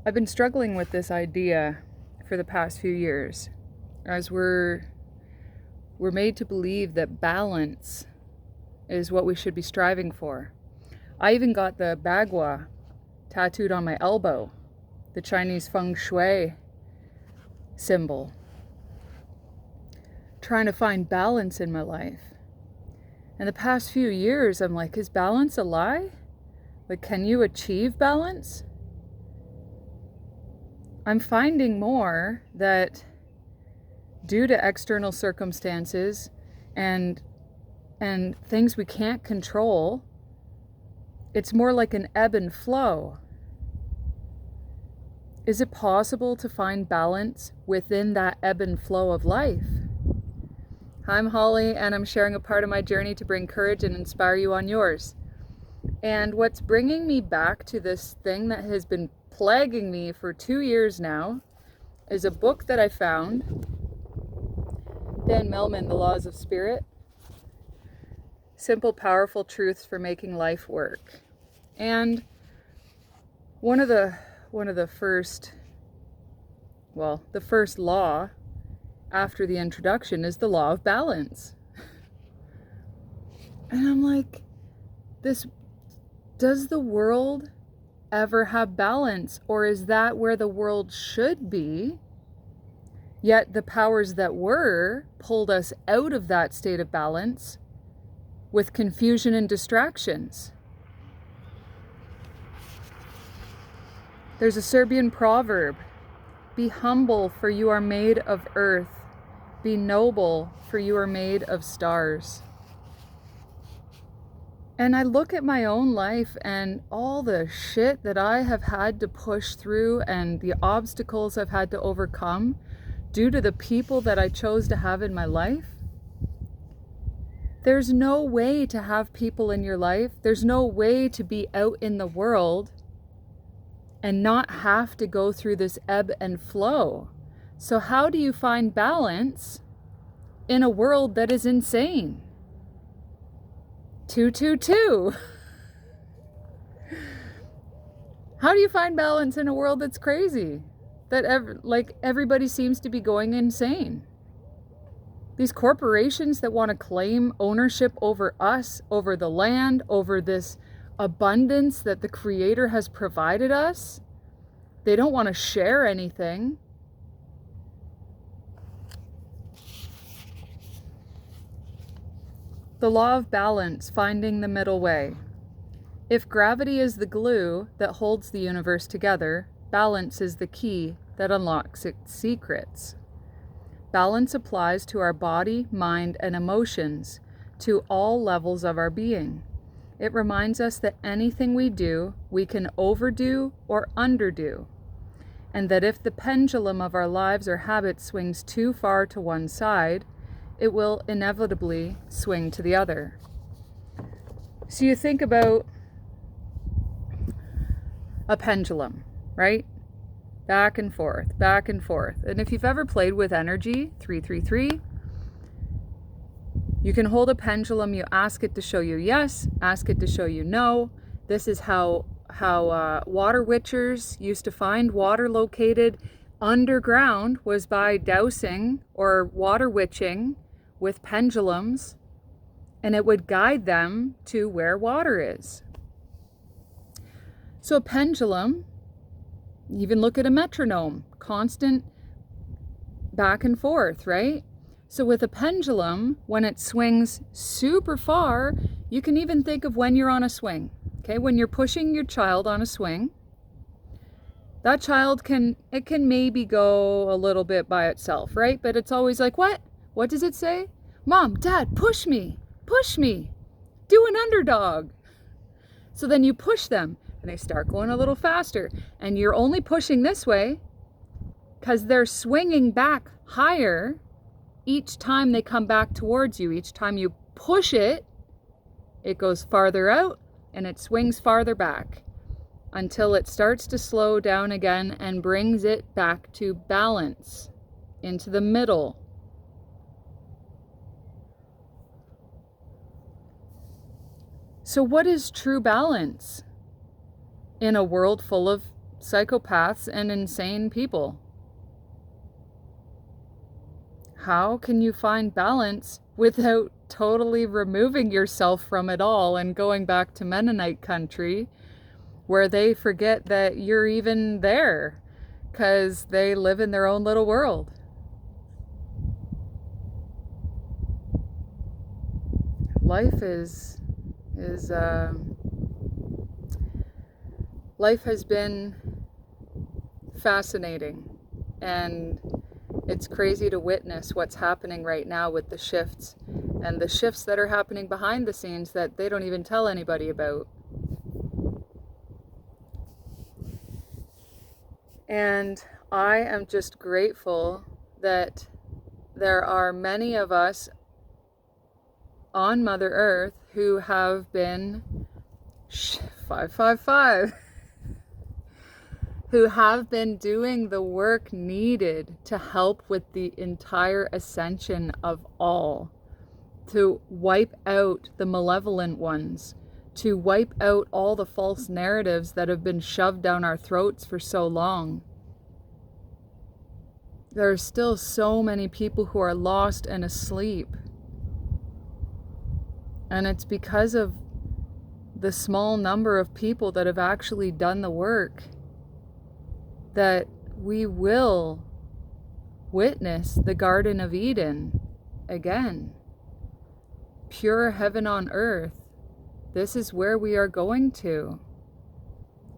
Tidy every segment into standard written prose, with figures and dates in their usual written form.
I've been struggling with this idea for the past few years, as we're made to believe that balance is what we should be striving for. I even got the bagua tattooed on my elbow, the Chinese feng shui symbol, trying to find balance in my life. And the past few years, I'm like, is balance a lie? Like, can you achieve balance? I'm finding more that due to external circumstances and things we can't control, it's more like an ebb and flow. Is it possible to find balance within that ebb and flow of life? I'm Holly, and I'm sharing a part of my journey to bring courage and inspire you on yours. And what's bringing me back to this thing that has been plaguing me for 2 years now is a book that I found, Dan Millman, The Laws of Spirit, Simple, Powerful Truths for Making Life Work. And one of the first law after the introduction is the law of balance. And I'm like, does the world ever have balance, or is that where the world should be? Yet the powers that were pulled us out of that state of balance with confusion and distractions. There's a Serbian proverb: be humble, for you are made of earth. Be noble, for you are made of stars. And I look at my own life and all the shit that I have had to push through and the obstacles I've had to overcome due to the people that I chose to have in my life. There's no way to have people in your life. There's no way to be out in the world and not have to go through this ebb and flow. So how do you find balance in a world that is insane? 222. How do you find balance in a world that's crazy? That everybody seems to be going insane. These corporations that want to claim ownership over us, over the land, over this abundance that the Creator has provided us. They don't want to share anything. The law of balance, finding the middle way. If gravity is the glue that holds the universe together, balance is the key that unlocks its secrets. Balance applies to our body, mind, and emotions, to all levels of our being. It reminds us that anything we do, we can overdo or underdo, and that if the pendulum of our lives or habits swings too far to one side, it will inevitably swing to the other. So you think about a pendulum, right? Back and forth, back and forth. And if you've ever played with energy, 333, you can hold a pendulum, you ask it to show you yes, ask it to show you no. This is how water witchers used to find water located underground, was by dowsing or water witching with pendulums, and it would guide them to where water is. So a pendulum, even look at a metronome, constant back and forth, right? So with a pendulum, when it swings super far, you can even think of when you're on a swing, okay? When you're pushing your child on a swing, that child can maybe go a little bit by itself, right? But it's always like, what? What does it say? Mom, Dad, push me, do an underdog. So then you push them and they start going a little faster, and you're only pushing this way because they're swinging back higher each time they come back towards you. Each time you push it, it goes farther out and it swings farther back until it starts to slow down again and brings it back to balance, into the middle. So what is true balance in a world full of psychopaths and insane people. How can you find balance without totally removing yourself from it all and going back to Mennonite country where they forget that you're even there because they live in their own little world? Life life has been fascinating, and it's crazy to witness what's happening right now with the shifts and the shifts that are happening behind the scenes that they don't even tell anybody about. And I am just grateful that there are many of us on Mother Earth who have been 555 who have been doing the work needed to help with the entire ascension of all, to wipe out the malevolent ones, to wipe out all the false narratives that have been shoved down our throats for so long. There are still so many people who are lost and asleep. And it's because of the small number of people that have actually done the work that we will witness the Garden of Eden again. Pure heaven on earth. This is where we are going to.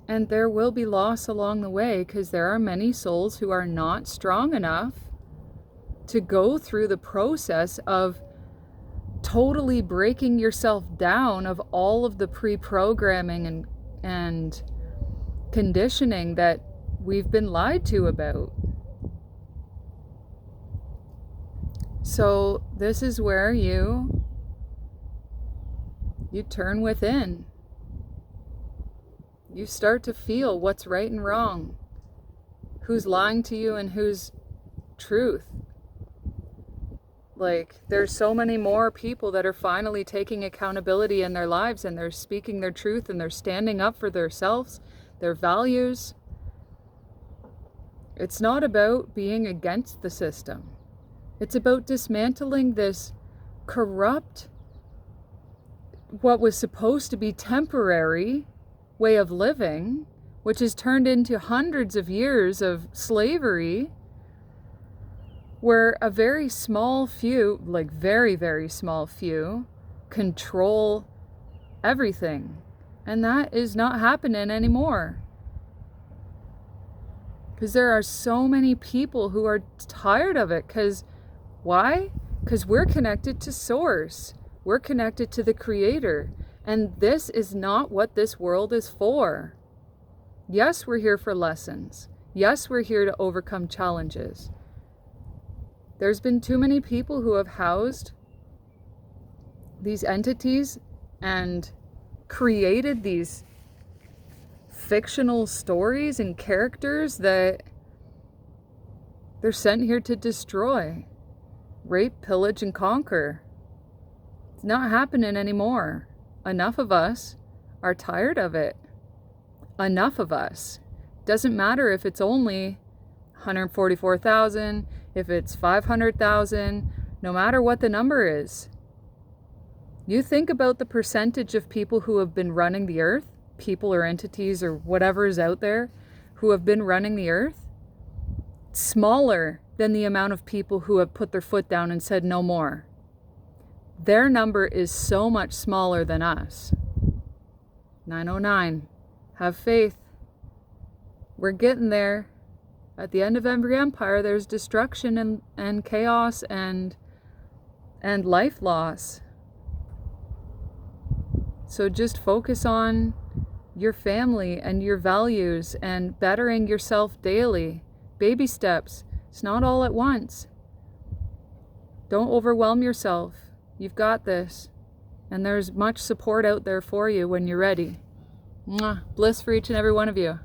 And there will be loss along the way because there are many souls who are not strong enough to go through the process of totally breaking yourself down of all of the pre-programming and conditioning that we've been lied to about. So this is where you turn within. You start to feel what's right and wrong, who's lying to you and who's truth. Like, there's so many more people that are finally taking accountability in their lives, and they're speaking their truth, and they're standing up for themselves, their values. It's not about being against the system. It's about dismantling this corrupt, what was supposed to be temporary way of living, which has turned into hundreds of years of slavery, where a very small few, like very, very small few, control everything. And that is not happening anymore. Because there are so many people who are tired of it. Because why? Because we're connected to Source. We're connected to the Creator. And this is not what this world is for. Yes, we're here for lessons. Yes, we're here to overcome challenges. There's been too many people who have housed these entities and created these fictional stories and characters that they're sent here to destroy, rape, pillage, and conquer. It's not happening anymore. Enough of us are tired of it. Enough of us. Doesn't matter if it's only 144,000, if it's 500,000, no matter what the number is. You think about the percentage of people who have been running the earth, people or entities or whatever is out there, who have been running the earth, smaller than the amount of people who have put their foot down and said no more. Their number is so much smaller than us. 909. Have faith. We're getting there. At the end of every empire, there's destruction and chaos and life loss. So just focus on your family and your values and bettering yourself daily. Baby steps. It's not all at once. Don't overwhelm yourself. You've got this. And there's much support out there for you when you're ready. Mwah. Bliss for each and every one of you.